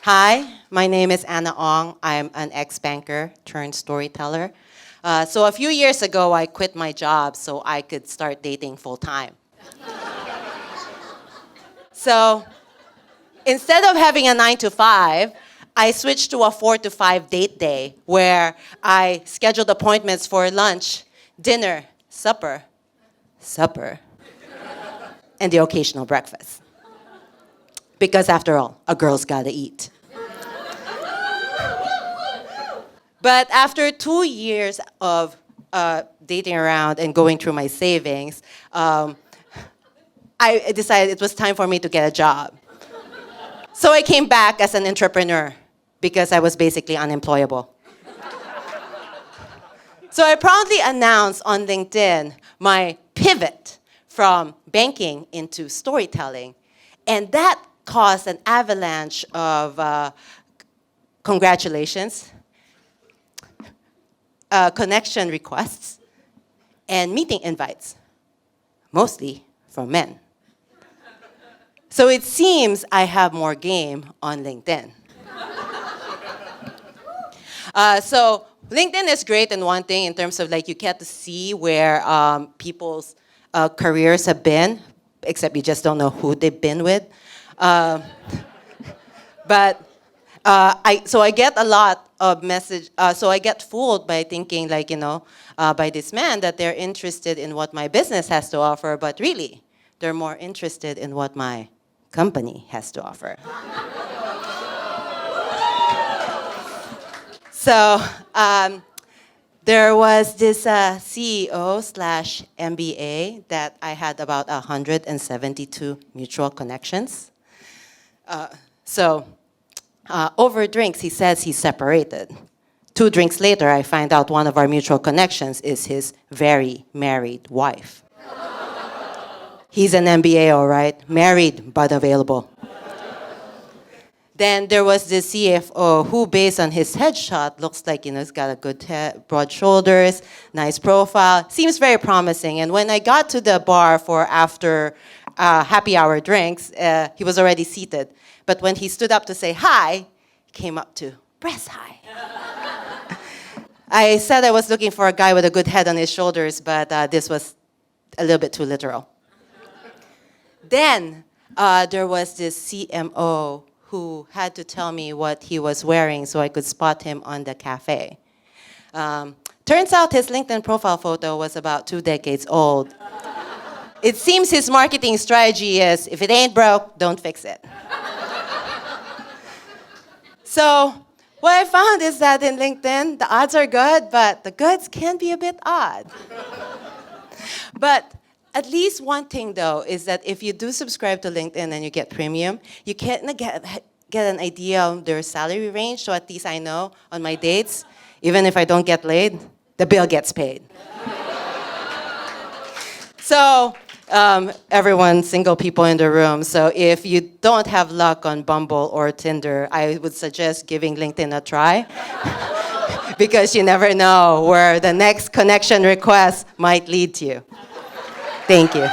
Hi, my name is Anna Ong. I'm an ex-banker turned storyteller. So a few years ago, I quit my job so I could start dating full-time. So instead of having a 9 to 5, I switched to a 4 to 5 date day where I scheduled appointments for lunch, dinner, supper, and the occasional breakfast. Because after all, a girl's gotta eat. But after 2 years of dating around and going through my savings, I decided it was time for me to get a job. So I came back as an entrepreneur because I was basically unemployable. So I proudly announced on LinkedIn my pivot from banking into storytelling. And that caused an avalanche of congratulations, connection requests, and meeting invites, mostly from men. So it seems I have more game on LinkedIn. So LinkedIn is great in one thing in terms of like you get to see where people's careers have been, except you just don't know who they've been with. But I get a lot of message. So I get fooled by thinking like, by this man that they're interested in what my business has to offer, but really, they're more interested in what my company has to offer. So there was this CEO/MBA that I had about 172 mutual connections. Over drinks, he says he's separated. 2 drinks later, I find out one of our mutual connections is his very married wife. He's an MBA, all right, married but available. Then there was this CFO who, based on his headshot, looks like, he's got a good head, broad shoulders, nice profile, seems very promising. And when I got to the bar for after happy hour drinks, he was already seated. But when he stood up to say hi, he came up to press hi. I said I was looking for a guy with a good head on his shoulders, but this was a little bit too literal. Then there was this CMO who had to tell me what he was wearing so I could spot him on the cafe. Turns out his LinkedIn profile photo was about 2 decades old. It seems his marketing strategy is, if it ain't broke, don't fix it. So what I found is that in LinkedIn, the odds are good, but the goods can be a bit odd. But at least one thing, though, is that if you do subscribe to LinkedIn and you get premium, you can get an idea of their salary range, so at least I know on my dates, even if I don't get laid, the bill gets paid. So, everyone, single people in the room, so if you don't have luck on Bumble or Tinder, I would suggest giving LinkedIn a try. Because you never know where the next connection request might lead to you. Thank you.